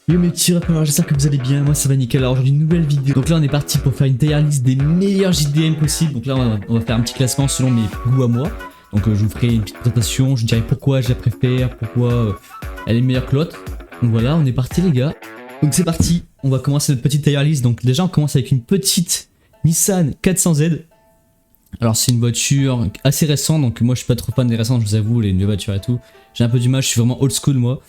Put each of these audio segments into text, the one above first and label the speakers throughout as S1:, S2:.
S1: Yo mes petits rappeurs, j'espère que vous allez bien, moi ça va nickel. Alors aujourd'hui une nouvelle vidéo. Donc là on est parti pour faire une tier list des meilleurs JDM possibles. Donc là on va faire un petit classement selon mes goûts à moi. Donc je vous ferai une petite présentation, je vous dirai pourquoi je la préfère, pourquoi elle est meilleure que l'autre. Donc voilà, on est parti les gars. Donc c'est parti, on va commencer notre petite tier list. Donc déjà on commence avec une petite Nissan 400Z. Alors c'est une voiture assez récente, donc moi je suis pas trop fan des récentes, je vous avoue, les nouvelles voitures et tout. J'ai un peu du mal, je suis vraiment old school moi.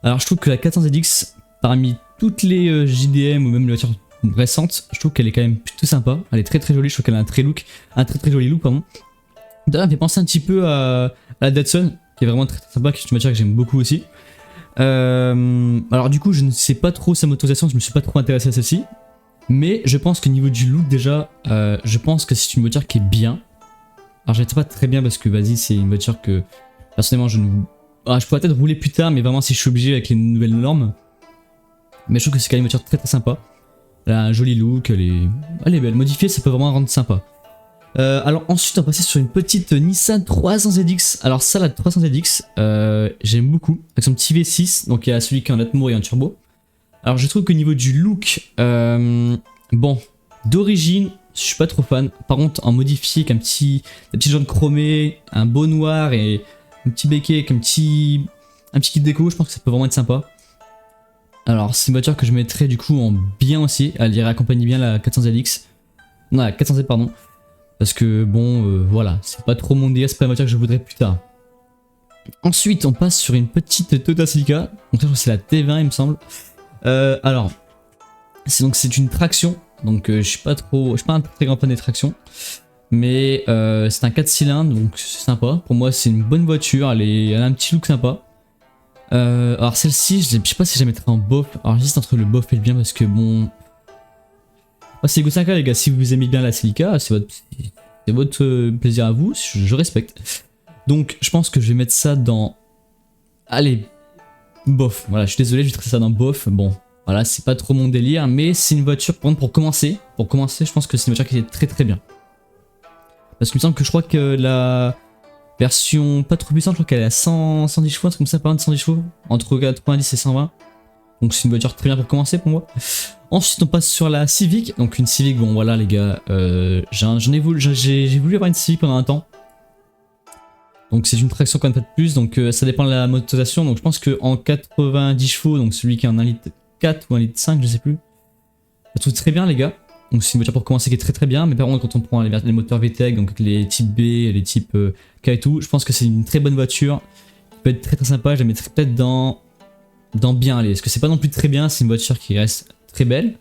S1: Alors je trouve que la 400ZX, parmi toutes les JDM ou même les voitures récentes, je trouve qu'elle est quand même plutôt sympa. Elle est très très jolie, je trouve qu'elle a un très joli look pardon. D'ailleurs elle me fait penser un petit peu à la Datsun, qui est vraiment très sympa, qui est une voiture que j'aime beaucoup aussi. Alors du coup je ne sais pas trop sa motorisation, je me suis pas trop intéressé à celle-ci. Mais je pense qu'au niveau du look déjà, je pense que c'est une voiture qui est bien. Alors je ne sais pas très bien parce que vas-y c'est une voiture que personnellement je ne... Ah, je pourrais peut-être rouler plus tard mais vraiment si je suis obligé avec les nouvelles normes. Mais je trouve que c'est quand même une voiture très très sympa. Elle a un joli look, elle est belle. Modifiée ça peut vraiment rendre sympa. Alors ensuite on va passer sur une petite Nissan 300ZX. Alors ça la 300ZX j'aime beaucoup. Avec son petit V6, donc il y a celui qui est en Atmo et en turbo. Alors je trouve qu'au niveau du look, bon, d'origine, je suis pas trop fan. Par contre, en modifié avec des petites jantes chromées, un beau noir et un petit béquet avec un petit kit déco, je pense que ça peut vraiment être sympa. Alors c'est une voiture que je mettrais du coup en bien aussi, elle irait accompagner bien la 400ZX. Non, la 400Z pardon. Parce que bon, voilà, c'est pas trop mon délire, c'est pas une voiture que je voudrais plus tard. Ensuite, on passe sur une petite Toyota Celica. Donc là, c'est la T20 il me semble. Alors, c'est une traction, donc je suis pas un très grand fan des tractions, mais c'est un 4 cylindres, donc c'est sympa. Pour moi, c'est une bonne voiture, elle a un petit look sympa. Alors celle-ci, je sais pas si je la mettrais en bof. Alors j'hésite entre le bof et le bien parce que bon, c'est Go 5K les gars. Si vous aimez bien la Celica, c'est votre plaisir à vous, je respecte. Donc je pense que je vais mettre ça dans, allez, bof, voilà, je suis désolé, je vais traiter ça dans bof. Bon, voilà, c'est pas trop mon délire, mais c'est une voiture, par contre, pour commencer, je pense que c'est une voiture qui est très très bien. Parce qu'il me semble que je crois que la version pas trop puissante, je crois qu'elle est à 110 chevaux, un truc comme ça, pas loin de 110 chevaux, entre 90 et 120. Donc c'est une voiture très bien pour commencer pour moi. Ensuite, on passe sur la Civic. Donc une Civic, bon voilà les gars, j'ai voulu avoir une Civic pendant un temps. Donc c'est une traction quand même pas de plus, donc ça dépend de la motorisation. Donc je pense qu'en 90 chevaux, donc celui qui est en 1,4 litre ou 1,5 litre, je sais plus, je trouve très bien les gars. Donc c'est une voiture pour commencer qui est très très bien, mais par contre quand on prend les moteurs VTEC, donc les types B, les types K et tout, je pense que c'est une très bonne voiture, qui peut être très très sympa. Je la mettrais peut-être dans bien, allez, parce que c'est pas non plus très bien, c'est une voiture qui reste très belle,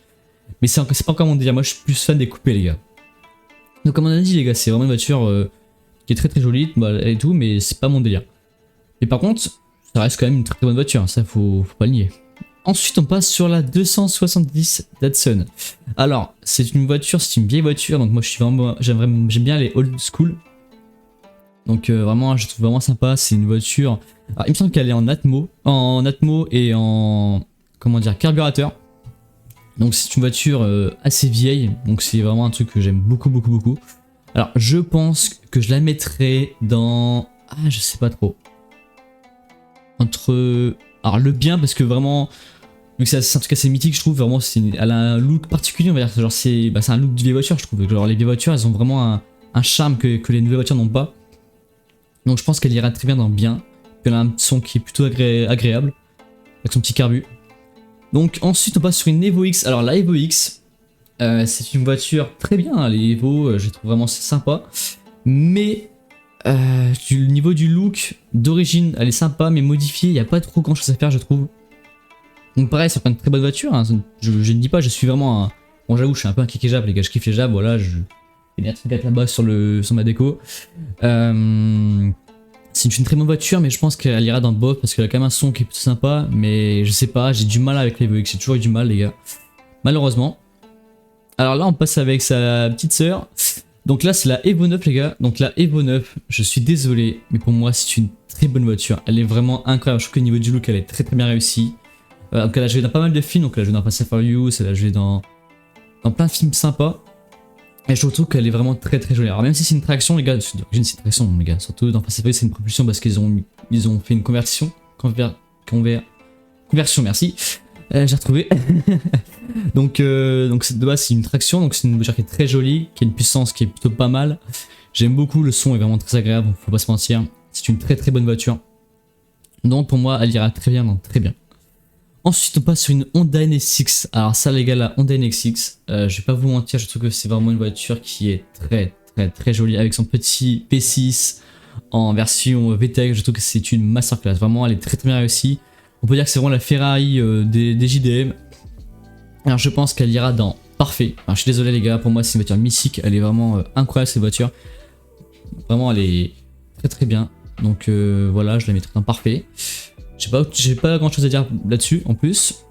S1: mais c'est pas encore mon délire. Moi je suis plus fan des coupés les gars. Donc comme on a dit les gars, c'est vraiment une voiture qui est très très jolie et tout, mais c'est pas mon délire. Et par contre, ça reste quand même une très bonne voiture, ça faut pas le nier. Ensuite, on passe sur la 270 Datsun. Alors, c'est une vieille voiture, donc moi je suis vraiment, j'aime bien les old school. Donc vraiment, je trouve vraiment sympa. C'est une voiture. Alors, il me semble qu'elle est en Atmo et en comment dire carburateur. Donc c'est une voiture assez vieille, donc c'est vraiment un truc que j'aime beaucoup. Alors je pense que je la mettrais dans... Ah je sais pas trop. Alors le bien parce que vraiment... Vu que c'est un truc assez mythique je trouve, vraiment elle a un look particulier on va dire. Genre c'est un look de vieille voiture je trouve. Genre les vieilles voitures elles ont vraiment un charme que les nouvelles voitures n'ont pas. Donc je pense qu'elle ira très bien dans bien. Puis elle a un son qui est plutôt agréable. Avec son petit carbu. Donc ensuite on passe sur une Evo X. Alors la Evo X... c'est une voiture très bien, hein, les Evo, je les trouve vraiment sympa. Mais du niveau du look, d'origine, elle est sympa, mais modifiée, il n'y a pas trop grand chose à faire, je trouve. Donc pareil, c'est pas une très bonne voiture, hein, je ne dis pas, je suis vraiment un... Bon j'avoue, je suis un peu un kiké jab, les gars, je kiffe les jabs, voilà, je vais bien être là-bas sur ma déco. C'est une très bonne voiture, mais je pense qu'elle ira dans le bof, parce qu'elle a quand même un son qui est plutôt sympa, mais je sais pas, j'ai du mal avec l'Evo X, j'ai toujours eu du mal, les gars. Malheureusement. Alors là on passe avec sa petite sœur. Donc là c'est la Evo 9 les gars. Donc la Evo 9, je suis désolé, mais pour moi c'est une très bonne voiture. Elle est vraiment incroyable, je trouve qu'au niveau du look elle est très très bien réussie. Donc elle a joué dans pas mal de films, donc elle a joué dans Fast and Furious, elle a joué dans plein de films sympas. Et je trouve qu'elle est vraiment très très jolie. Alors même si c'est une traction les gars, c'est une traction les gars. Surtout dans Fast and Furious c'est une propulsion parce qu'ils ont fait une conversion. Conversion merci. J'ai retrouvé. donc de base c'est une traction, donc c'est une voiture qui est très jolie, qui a une puissance qui est plutôt pas mal. J'aime beaucoup, le son est vraiment très agréable, faut pas se mentir. C'est une très très bonne voiture. Donc pour moi elle ira très bien, donc très bien. Ensuite on passe sur une Honda NSX. Alors ça les gars, la Honda NSX, je vais pas vous mentir, je trouve que c'est vraiment une voiture qui est très jolie avec son petit P6 en version VTEC. Je trouve que c'est une masterclass, vraiment elle est très bien réussie. On peut dire que c'est vraiment la Ferrari des JDM. Alors je pense qu'elle ira dans parfait. Alors je suis désolé les gars, pour moi c'est une voiture mythique, elle est vraiment incroyable cette voiture. Vraiment elle est très bien. Donc voilà, je la mettrai dans parfait. J'ai pas grand chose à dire là-dessus en plus.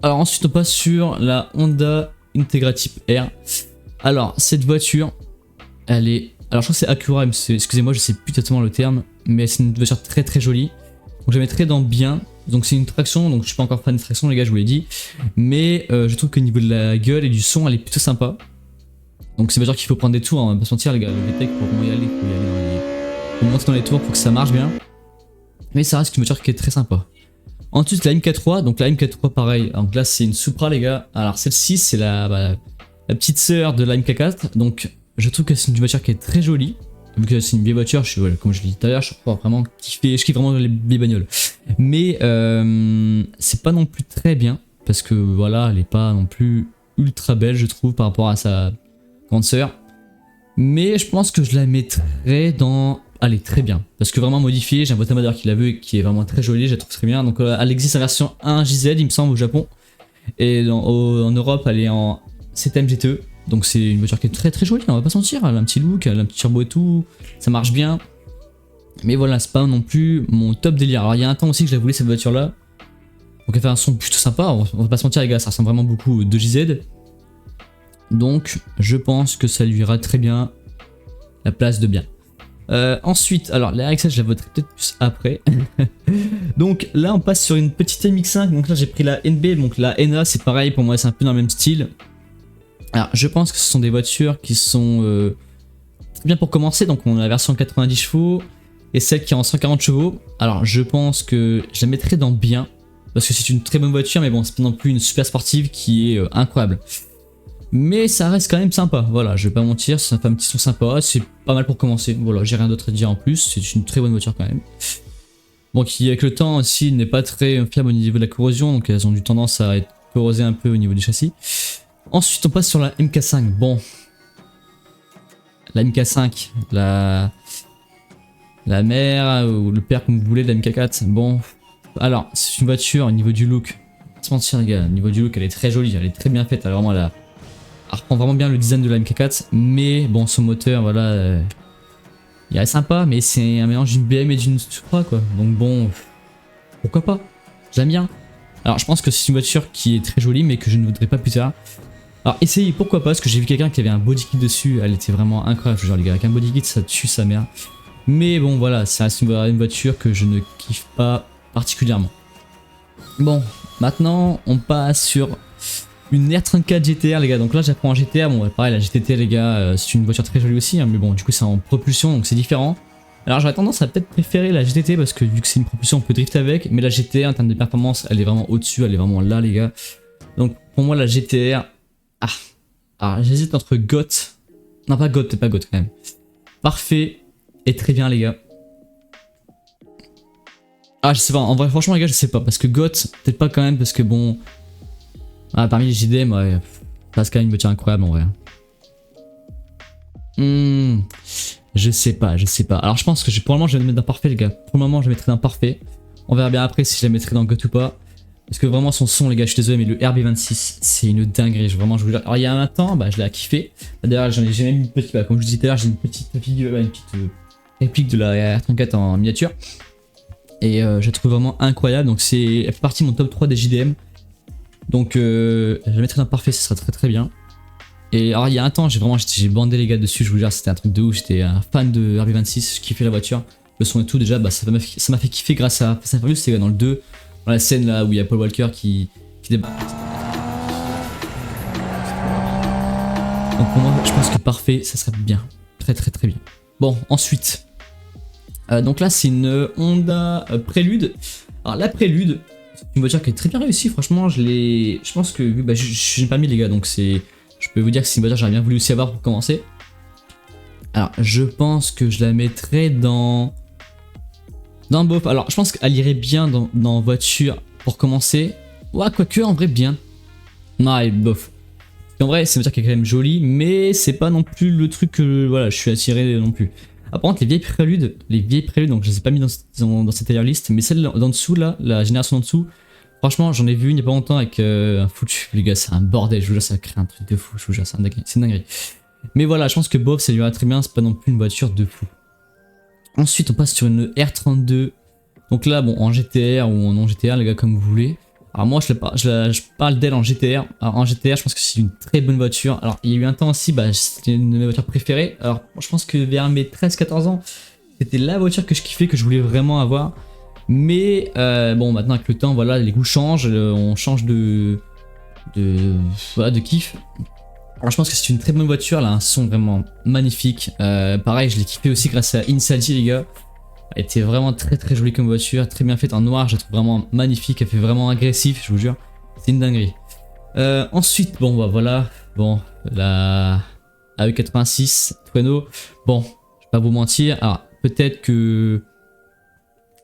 S1: Alors ensuite on passe sur la Honda Integra Type R. Alors cette voiture, elle est... Alors je crois que c'est Acura, excusez-moi je sais plus exactement le terme. Mais c'est une voiture très jolie. Donc je la mettrai dans bien. Donc c'est une traction, donc je suis pas encore fan de traction les gars, je vous l'ai dit. Mais je trouve qu'au niveau de la gueule et du son, elle est plutôt sympa. Donc c'est une voiture qu'il faut prendre des tours, hein, on va pas se mentir les gars. Le VTEC pour vraiment y aller, faut monter dans les tours pour que ça marche bien. Mais ça reste une voiture qui est très sympa. Ensuite la MK3, donc la MK3 pareil, donc là c'est une Supra les gars. Alors celle-ci c'est la petite sœur de la MK4, donc je trouve que c'est une voiture qui est très jolie. Vu que c'est une vieille voiture, comme je l'ai dit tout à l'heure, je kiffe vraiment les vieilles bagnoles. Mais c'est pas non plus très bien, parce que voilà, elle est pas non plus ultra belle je trouve par rapport à sa grande sœur. Mais je pense que je la mettrais dans... Allez, très bien. Parce que vraiment modifiée, j'ai un boîtier moteur qui l'a vu et qui est vraiment très joli, je la trouve très bien. Donc elle existe en version 1 JZ il me semble au Japon. Et en Europe elle est en CTM GTE. Donc c'est une voiture qui est très jolie, on va pas se mentir, elle a un petit look, elle a un petit turbo et tout, ça marche bien. Mais voilà, c'est pas non plus mon top délire. Alors il y a un temps aussi que je la voulais cette voiture là. Donc elle fait un son plutôt sympa, on va pas se mentir les gars, ça ressemble vraiment beaucoup au 2JZ. Donc je pense que ça lui ira très bien la place de bien. Ensuite, alors la RX-7 je la voterai peut-être plus après. Donc là on passe sur une petite MX5, donc là j'ai pris la NB, donc la NA c'est pareil, pour moi c'est un peu dans le même style. Alors je pense que ce sont des voitures qui sont très bien pour commencer, donc on a la version 90 chevaux et celle qui est en 140 chevaux. Alors je pense que je la mettrai dans bien, parce que c'est une très bonne voiture, mais bon c'est pas non plus une super sportive qui est incroyable. Mais ça reste quand même sympa, voilà, je vais pas mentir, ça fait un petit son sympa, c'est pas mal pour commencer, voilà, j'ai rien d'autre à dire en plus, c'est une très bonne voiture quand même. Bon, qui avec le temps aussi n'est pas très fiable au niveau de la corrosion, donc elles ont eu tendance à être corrosées un peu au niveau du châssis. Ensuite on passe sur la MK5, bon, la MK5, la mère ou le père comme vous voulez de la MK4, bon, alors c'est une voiture au niveau du look, pas se mentir les gars, au niveau du look elle est très jolie, elle est très bien faite, elle reprend vraiment bien le design de la MK4, mais bon son moteur voilà, il est sympa, mais c'est un mélange d'une BM et d'une Supra quoi, donc bon, pourquoi pas, j'aime bien. Alors je pense que c'est une voiture qui est très jolie mais que je ne voudrais pas plus tard. Alors essayez, pourquoi pas, parce que j'ai vu quelqu'un qui avait un body kit dessus, elle était vraiment incroyable, genre les gars, avec un body kit ça tue sa mère. Mais bon voilà, ça reste une voiture que je ne kiffe pas particulièrement. Bon, maintenant on passe sur une R34 GTR les gars, donc là j'apprends un GTR, bon pareil la GTT les gars, c'est une voiture très jolie aussi, hein, mais bon du coup c'est en propulsion donc c'est différent. Alors j'aurais tendance à peut-être préférer la GTT parce que vu que c'est une propulsion on peut drifter avec, mais la GTR en termes de performance elle est vraiment au-dessus, elle est vraiment là les gars. Donc pour moi la GTR... alors j'hésite entre GOT, non pas GOT, peut-être pas GOT quand même. Parfait et très bien les gars. Ah je sais pas, en vrai franchement les gars je sais pas, parce que GOT, peut-être pas quand même, parce que bon... Ah parmi les JDM, ouais, ça reste quand même une voiture incroyable en vrai. Je sais pas. Alors je pense que probablement je vais le mettre dans parfait les gars. Pour le moment je le mettrai dans parfait. On verra bien après si je la mettrai dans GOT ou pas. Parce que vraiment son son les gars, je suis désolé mais le RB26 c'est une dinguerie, vraiment je vous jure. Alors il y a un temps, bah je l'ai kiffé. D'ailleurs j'ai même une petite, comme je vous disais tout à l'heure, j'ai une petite réplique de la R34 en miniature. Et je la trouve vraiment incroyable, donc elle fait partie de mon top 3 des JDM. Donc je la mettrai dans parfait, ce sera très bien. Et alors il y a un temps, j'ai bandé les gars dessus, je vous jure, c'était un truc de ouf, j'étais un fan de RB26, je kiffais la voiture. Le son et tout déjà, bah, ça m'a fait kiffer grâce à Fast and Furious, c'est dans le 2. Dans la scène là où il y a Paul Walker qui débarque. Donc pour moi je pense que parfait ça serait bien, très bien. Bon ensuite, donc là c'est une Honda Prélude. Alors la Prélude C'est une voiture qui est très bien réussie, franchement, je pense que, bah, je n'ai pas mis les gars, donc je peux vous dire que c'est une voiture que j'aurais bien voulu aussi avoir pour commencer. Alors, je pense que je la mettrais dans bof. Alors, je pense qu'elle irait bien dans voiture pour commencer. Ouais, quoique, en vrai, bien. Non, allez, bof. En vrai, c'est une voiture qui est quand même jolie, mais c'est pas non plus le truc que voilà, je suis attiré non plus. Ah, par contre, les vieilles préludes, donc je les ai pas mis dans cette tier list, mais celle d'en dessous là, la génération d'en dessous, franchement, j'en ai vu une il y a pas longtemps avec un foutu, les gars, c'est un bordel, je vous jure, ça crée un truc de fou, je vous jure, c'est une dinguerie. Mais voilà, je pense que bof, ça lui va très bien, c'est pas non plus une voiture de fou. Ensuite, on passe sur une R32. Donc là, bon, en GTR ou en non GTR, les gars, comme vous voulez. Alors moi, je parle d'elle en GTR. Alors en GTR, je pense que c'est une très bonne voiture. Alors il y a eu un temps aussi, bah, c'était une de mes voitures préférées. Alors je pense que vers mes 13-14 ans, c'était la voiture que je kiffais, que je voulais vraiment avoir. Mais bon, maintenant avec le temps, voilà, les goûts changent, on change voilà, de kiff. Alors je pense que c'est une très bonne voiture, elle a un son vraiment magnifique. Pareil, je l'ai kiffé aussi grâce à Insaldi, les gars. Elle était vraiment très jolie comme voiture, très bien faite en noir, je la trouve vraiment magnifique, elle fait vraiment agressif, je vous jure, c'est une dinguerie. Ensuite, bon bah voilà, bon, la AE86 Tweno, bon, je vais pas vous mentir, alors peut-être que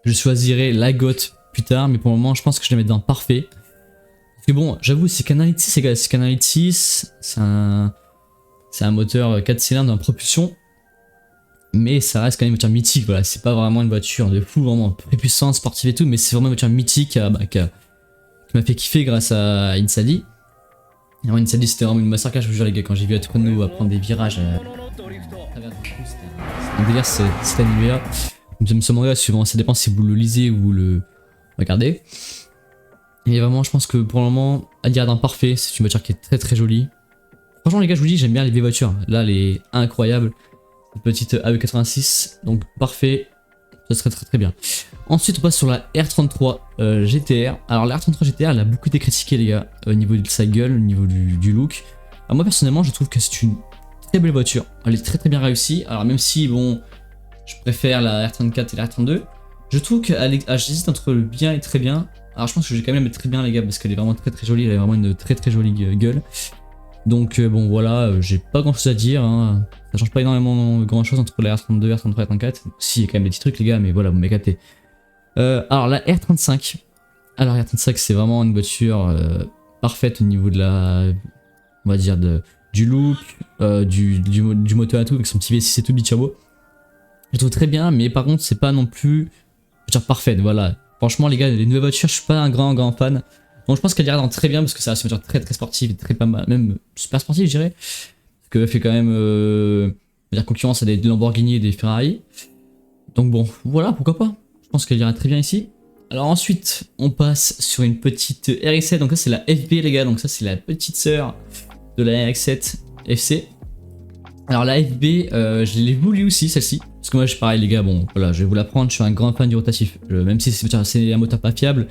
S1: je choisirai la GOT plus tard, mais pour le moment je pense que je la mets dans parfait. Parce que bon, j'avoue, c'est qu'un 1.6 les gars, c'est qu'un 1.6, c'est un moteur 4 cylindres en propulsion. Mais ça reste quand même une voiture mythique, voilà, c'est pas vraiment une voiture de fou, vraiment très puissante, sportive et tout, mais c'est vraiment une voiture mythique qui m'a fait kiffer grâce à Insaldi. Et moi, Insaldi, c'était vraiment une masterclass, je vous jure les gars, quand j'ai vu Atreno prendre des virages à travers du coup, c'était un délire cet anime-là. Ce manga, suivant, ça dépend si vous le lisez ou vous le regardez. Et vraiment, je pense que pour le moment, Adiradin parfait, c'est une voiture qui est très jolie. Franchement les gars, je vous dis, j'aime bien les vieilles voitures, là, elle est incroyable. Petite AE86, donc parfait, ça serait très bien. Ensuite on passe sur la R33 GTR. Alors la R33 GTR elle a beaucoup été critiquée les gars, au niveau de sa gueule, au niveau du look. Alors moi personnellement je trouve que c'est une très belle voiture, elle est très bien réussie. Alors même si bon, je préfère la R34 et la R32, je trouve qu'elle j'hésite entre le bien et très bien. Alors je pense que je vais quand même la mettre très bien les gars, parce qu'elle est vraiment très jolie, elle a vraiment une très jolie gueule. Donc bon voilà, j'ai pas grand chose à dire, hein. Ça change pas énormément grand chose entre la R32, R33 et R34. Si, il y a quand même des petits trucs les gars, mais voilà, vous m'avez capté. Alors la R35. Alors la R35 c'est vraiment une voiture parfaite au niveau de la... On va dire du look, du moteur et tout, avec son petit V6 et tout, biturbo. Je trouve très bien, mais par contre c'est pas non plus une voiture parfaite, voilà. Franchement les gars, les nouvelles voitures, je suis pas un grand fan. Donc je pense qu'elle ira très bien parce que ça reste une voiture très sportive et très pas mal, même super sportive je dirais. Parce qu'elle fait quand même dire concurrence à des Lamborghini et des Ferrari. Donc bon, voilà, pourquoi pas. Je pense qu'elle ira très bien ici. Alors ensuite, on passe sur une petite RX-7. Donc ça c'est la FB les gars, donc ça c'est la petite sœur de la RX-7 FC. Alors la FB, je l'ai voulu aussi celle-ci. Parce que moi je suis pareil les gars, bon voilà, je vais vous la prendre, je suis un grand fan du rotatif. Même si c'est un moteur pas fiable.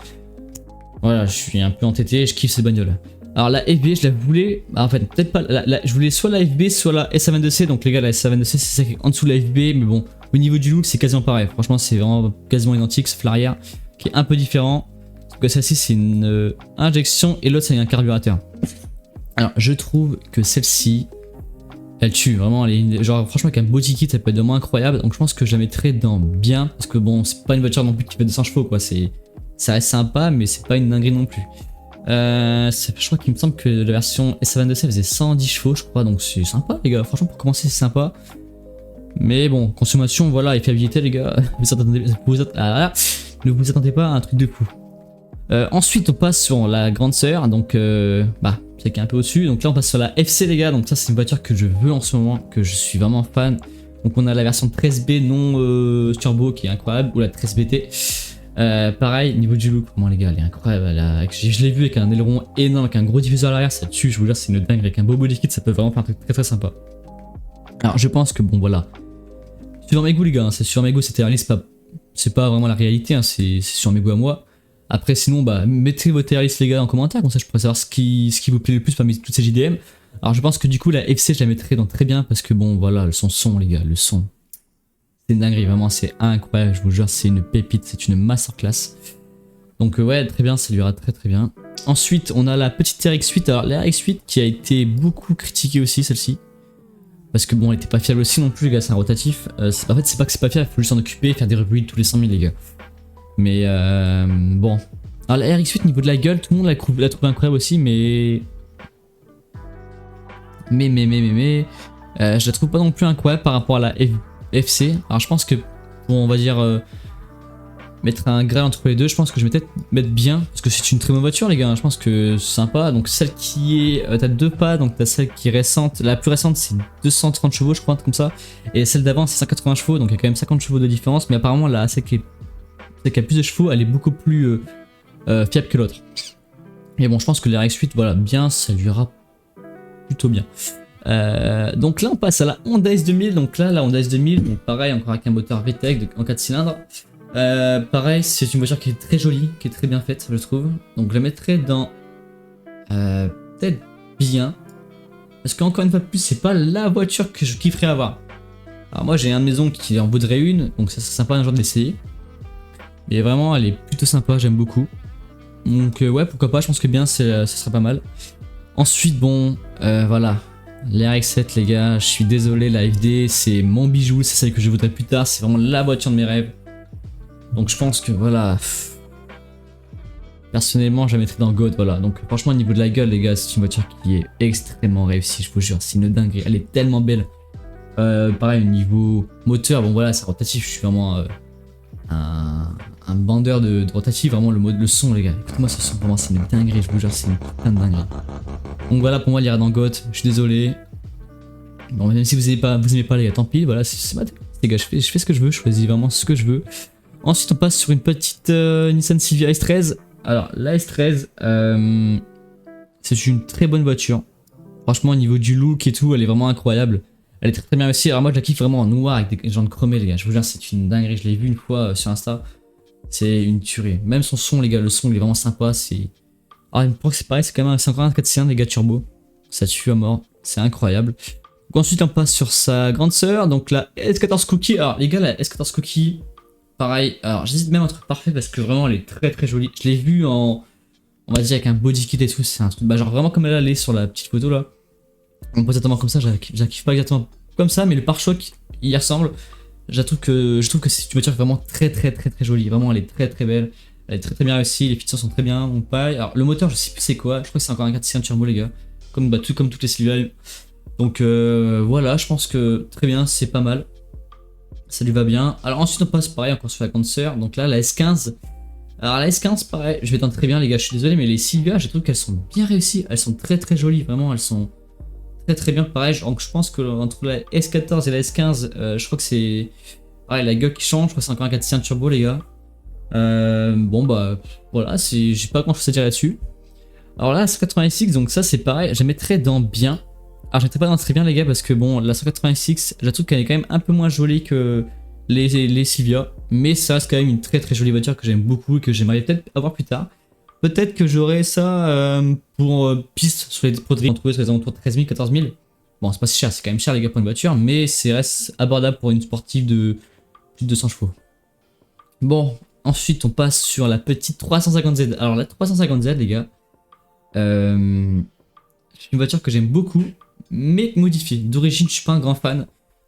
S1: Voilà, je suis un peu entêté, je kiffe cette bagnole. Alors la FB, je la voulais, en fait peut-être pas, je voulais soit la FB, soit la SA22C. Donc les gars, la SA22C c'est ça qui est en dessous de la FB, mais bon, au niveau du look c'est quasiment pareil. Franchement c'est vraiment quasiment identique, sauf l'arrière qui est un peu différent. Parce que celle-ci c'est une injection et l'autre c'est un carburateur. Alors je trouve que celle-ci, elle tue, vraiment, genre franchement avec un body kit elle peut être vraiment incroyable. Donc je pense que je la mettrais dans bien, parce que bon, c'est pas une voiture non plus qui fait 200 chevaux quoi, ça reste sympa, mais c'est pas une dinguerie non plus. Je crois qu'il me semble que la version SA22C faisait 110 chevaux, je crois, donc c'est sympa, les gars. Franchement, pour commencer, c'est sympa. Mais bon, consommation, voilà, et fiabilité, les gars. Ne vous attendez pas à un truc de fou. Ensuite, on passe sur la grande sœur, donc bah, c'est qui est un peu au-dessus. Donc là, on passe sur la FC, les gars. Donc ça, c'est une voiture que je veux en ce moment, que je suis vraiment fan. Donc on a la version 13B non turbo qui est incroyable, ou la 13BT. Pareil, niveau du look, vraiment les gars, elle est incroyable. Je l'ai vu avec un aileron énorme, avec un gros diffuseur à l'arrière, ça tue, je vous jure, c'est une dingue. Avec un beau body kit, ça peut vraiment faire un truc très sympa. Alors je pense que bon voilà, sur mes goûts les gars, hein, c'est sur mes goûts, c'est pas vraiment la réalité, hein, c'est sur mes goûts à moi. Après sinon, bah mettez votre tier list les gars en commentaire, comme ça je pourrais savoir ce qui vous plaît le plus parmi toutes ces JDM. Alors je pense que du coup la FC je la mettrai dans très bien parce que bon voilà, son les gars, le son. C'est une dinguerie, vraiment c'est incroyable, je vous jure c'est une pépite, c'est une masterclass. Donc ouais, très bien, ça lui ira très très bien. Ensuite, on a la petite RX8. Alors la RX8 qui a été beaucoup critiquée aussi, celle-ci. Parce que bon, elle était pas fiable aussi non plus, les gars, c'est un rotatif. En fait, c'est pas que c'est pas fiable, il faut juste s'en occuper et faire des rebuilds tous les 100 000, les gars. Mais bon. Alors la RX8, niveau de la gueule, tout le monde l'a trouvé incroyable aussi, mais... je la trouve pas non plus incroyable par rapport à la FC. Alors je pense que, bon, on va dire... mettre un grade entre les deux, je pense que je vais peut-être mettre bien, parce que c'est une très bonne voiture les gars, hein. Je pense que c'est sympa. Donc celle qui est, t'as deux pas, donc t'as celle qui est récente, la plus récente c'est 230 chevaux je crois, un truc comme ça, et celle d'avant c'est 180 chevaux, donc il y a quand même 50 chevaux de différence, mais apparemment là, celle qui a plus de chevaux, elle est beaucoup plus fiable que l'autre. Et bon, je pense que les RX8, voilà, bien, ça lui ira plutôt bien. Donc là on passe à la Honda S2000, donc là la Honda S2000, donc pareil, encore avec un moteur VTEC en 4 cylindres. Pareil, c'est une voiture qui est très jolie, qui est très bien faite, je trouve. Donc je la mettrai dans peut-être bien. Parce qu'encore une fois de plus, c'est pas la voiture que je kifferais avoir. Alors moi j'ai un maison qui en voudrait une, donc ça serait sympa un jour de l'essayer. Mais vraiment elle est plutôt sympa, j'aime beaucoup. Donc ouais, pourquoi pas, je pense que bien ça serait pas mal. Ensuite bon, voilà. Les RX7 les gars, je suis désolé, la FD c'est mon bijou, c'est celle que je voudrais plus tard, c'est vraiment la voiture de mes rêves. Donc je pense que voilà, personnellement je la mettrais dans God, voilà. Donc franchement au niveau de la gueule les gars, c'est une voiture qui est extrêmement réussie, je vous jure, c'est une dinguerie, elle est tellement belle. Pareil au niveau moteur, bon voilà c'est rotatif, je suis vraiment un bandeur de rotatif, vraiment le son les gars, écoute-moi ce son, vraiment c'est une dinguerie, je vous jure c'est une putain de dinguerie. Donc voilà, pour moi il ira dans God, je suis désolé. Bon même si vous aimez pas les gars, tant pis, voilà c'est ma tête. Les gars, je fais ce que je veux, je choisis vraiment ce que je veux. Ensuite, on passe sur une petite Nissan Silvia S13. Alors, la S13, c'est une très bonne voiture. Franchement, au niveau du look et tout, elle est vraiment incroyable. Elle est très très bien aussi. Alors, moi, je la kiffe vraiment en noir avec des jantes chromées, les gars. Je vous jure, c'est une dinguerie. Je l'ai vu une fois sur Insta. C'est une tuerie. Même son son, les gars, le son, il est vraiment sympa. Ah, je crois que c'est pareil, c'est quand même encore un 4 cylindres, les gars, turbo. Ça tue à mort. C'est incroyable. Donc, ensuite, on passe sur sa grande sœur, donc la S14 Cookie. Alors, les gars, la S14 Cookie. Pareil, alors j'hésite même entre parfait parce que vraiment elle est très très jolie. Je l'ai vue on va dire avec un body kit et tout, c'est un truc, bah genre vraiment comme elle allait sur la petite photo là. On peut exactement comme ça, je la kiffe pas exactement comme ça, mais le pare-choc il y ressemble. Je trouve que c'est une voiture vraiment très jolie, vraiment elle est très très belle. Elle est très très bien réussie, les features sont très bien, donc pareil. Alors le moteur je sais plus c'est quoi, je crois que c'est encore un 4 cylindres turbo les gars, comme toutes les Silvia. Donc voilà, je pense que très bien, c'est pas mal. Ça lui va bien. Alors ensuite on passe pareil encore sur la grande sœur. Donc là la S15. Alors la S15 pareil, je vais tenter très bien les gars, je suis désolé mais les Silvia je trouve qu'elles sont bien réussies. Elles sont très jolies, vraiment elles sont très bien pareil. Donc je pense que entre la S14 et la S15 je crois que c'est pareil la gueule qui change. Je crois que c'est encore un 4 cylindres turbo les gars. Bon bah voilà, j'ai pas grand chose à dire là-dessus. Alors là la 186 donc ça c'est pareil, je la mettrais dans bien. Alors je mettrais pas dans très bien les gars parce que bon la 186 je trouve qu'elle est quand même un peu moins jolie que les Silvia, mais ça reste quand même une très jolie voiture que j'aime beaucoup et que j'aimerais peut-être avoir plus tard. Peut-être que j'aurai ça pour piste sur les produits on trouve sur les alentours de 13 000, 14 000. Bon c'est pas si cher, c'est quand même cher les gars pour une voiture, mais c'est reste abordable pour une sportive de plus de 200 chevaux. Bon, ensuite on passe sur la petite 350Z. Alors la 350Z les gars, c'est une voiture que j'aime beaucoup, mais modifiée. D'origine, je suis pas un grand fan.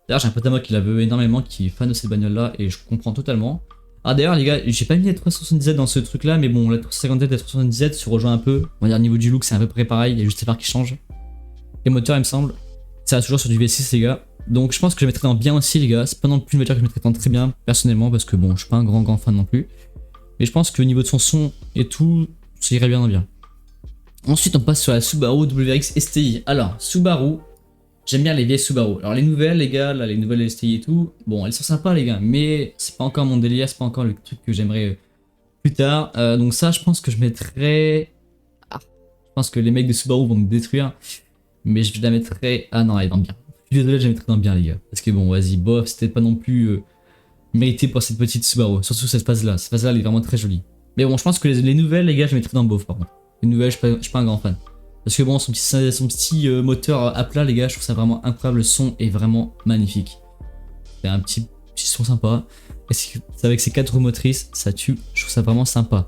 S1: D'ailleurs, j'ai un pote à moi qui la veut énormément, qui est fan de cette bagnole-là, et je comprends totalement. Ah d'ailleurs, les gars, j'ai pas mis la 370Z dans ce truc-là, mais bon, la 350Z et la 370Z se rejoignent un peu. On va dire, au niveau du look, c'est à peu près pareil, il y a juste les phares qui changent. Les moteurs, il me semble. Ça reste toujours sur du V6, les gars. Donc, je pense que je mettrai dans bien aussi, les gars. C'est pas non plus une voiture que je mettrai dans très bien, personnellement, parce que bon, je suis pas un grand fan non plus. Mais je pense qu'au niveau de son son et tout, ça irait bien dans bien. Ensuite, on passe sur la Subaru WRX STI. Alors, Subaru, j'aime bien les vieilles Subaru. Alors, les nouvelles, les gars, là, les nouvelles STI et tout, bon, elles sont sympas, les gars, mais c'est pas encore mon délire, c'est pas encore le truc que j'aimerais plus tard. Donc, ça, je pense que je mettrais. Ah, je pense que les mecs de Subaru vont me détruire, mais je la mettrais. Ah non, elle est dans bien. Je suis désolé, je la mettrais dans bien, les gars. Parce que bon, vas-y, bof, c'était pas non plus mérité pour cette petite Subaru. Surtout cette phase-là. Cette phase-là, elle est vraiment très jolie. Mais bon, je pense que les nouvelles, les gars, je mettrais dans bof, par contre. Les nouvelles, je suis pas un grand fan. Parce que bon, son petit moteur à plat, les gars, je trouve ça vraiment incroyable. Le son est vraiment magnifique. C'est un petit son sympa. Et c'est avec ses 4 roues motrices, ça tue. Je trouve ça vraiment sympa.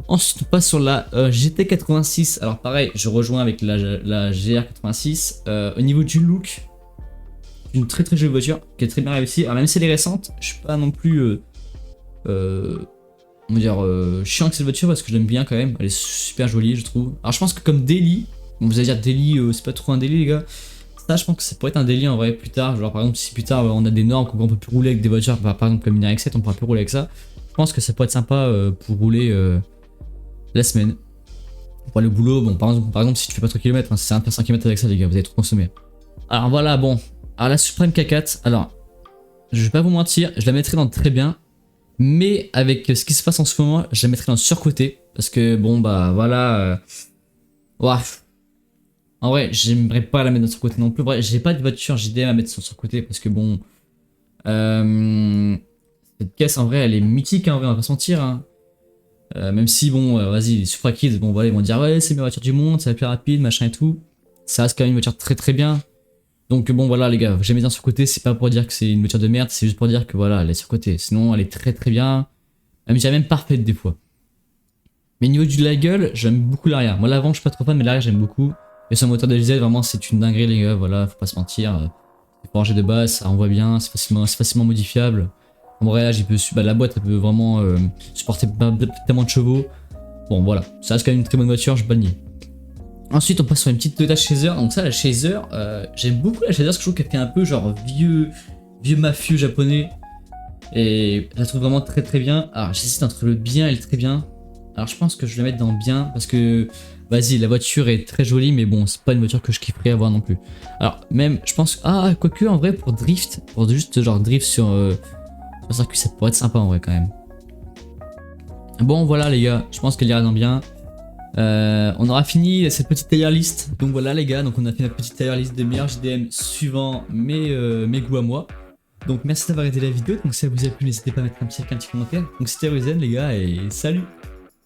S1: Ensuite, on passe sur la GT86. Alors pareil, je rejoins avec la GR86. Au niveau du look, une très très jolie voiture qui est très bien réussie. Alors même si elle est récente, je suis pas non plus on va dire chiant avec cette voiture parce que je l'aime bien quand même. Elle est super jolie, je trouve. Alors je pense que comme daily, bon, vous allez dire daily, c'est pas trop un daily les gars. Ça, je pense que ça pourrait être un daily en vrai plus tard. Genre par exemple, si plus tard on a des normes qu'on peut plus rouler avec des voitures, par exemple comme une RX-7, on pourra plus rouler avec ça. Je pense que ça pourrait être sympa pour rouler la semaine. Pour aller au boulot, bon par exemple si tu fais pas 3 km, hein, c'est un faire 5 km avec ça les gars, vous allez trop consommer. Alors voilà, bon. Alors la Supreme K4, alors je vais pas vous mentir, je la mettrai dans très bien. Mais avec ce qui se passe en ce moment, je la mettrai dans le surcoté. Parce que bon bah voilà. Ouah. En vrai, j'aimerais pas la mettre dans le surcoté non plus. Bref, j'ai pas de voiture JDM à mettre sur le surcoté. Parce que bon. Cette caisse en vrai, elle est mythique, hein, en vrai, on va pas se mentir. Hein. Même si bon, vas-y, les Supra Kids, bon voilà, ils vont dire ouais, c'est ma voiture du monde, c'est la plus rapide, machin et tout. Ça reste quand même une voiture très très bien. Donc bon voilà les gars, j'ai mis un surcoté, c'est pas pour dire que c'est une voiture de merde, c'est juste pour dire que voilà, elle est surcotée. Sinon elle est très très bien, même j'ai même parfaite des fois. Mais au niveau de la gueule, j'aime beaucoup l'arrière. Moi l'avant je suis pas trop fan, mais l'arrière j'aime beaucoup. Et sur un moteur de diesel, vraiment c'est une dinguerie les gars, voilà, faut pas se mentir. C'est pour ranger de base, ça envoie bien, c'est facilement modifiable. En vrai la boîte elle peut vraiment supporter tellement de chevaux. Bon voilà, ça reste quand même une très bonne voiture, je vais pas le nier. Ensuite, on passe sur une petite Toyota Chaser. Donc ça, la Chaser, j'aime beaucoup la Chaser parce que je trouve qu'elle fait un peu genre vieux mafieux japonais. Et je la trouve vraiment très très bien. Alors j'hésite entre le bien et le très bien. Alors je pense que je vais la mettre dans bien parce que, vas-y, la voiture est très jolie, mais bon, c'est pas une voiture que je kifferais avoir non plus. Alors même, je pense, quoique en vrai pour drift, pour juste genre drift sur un circuit, ça pourrait être sympa en vrai quand même. Bon voilà les gars, je pense qu'elle ira dans bien. On aura fini cette petite tier list. Donc voilà les gars, donc on a fait notre petite tier list des meilleurs JDM suivant mes goûts à moi. Donc merci d'avoir regardé la vidéo. Donc si ça vous a plu, n'hésitez pas à mettre un petit commentaire. Donc c'était Ruzen les gars et salut.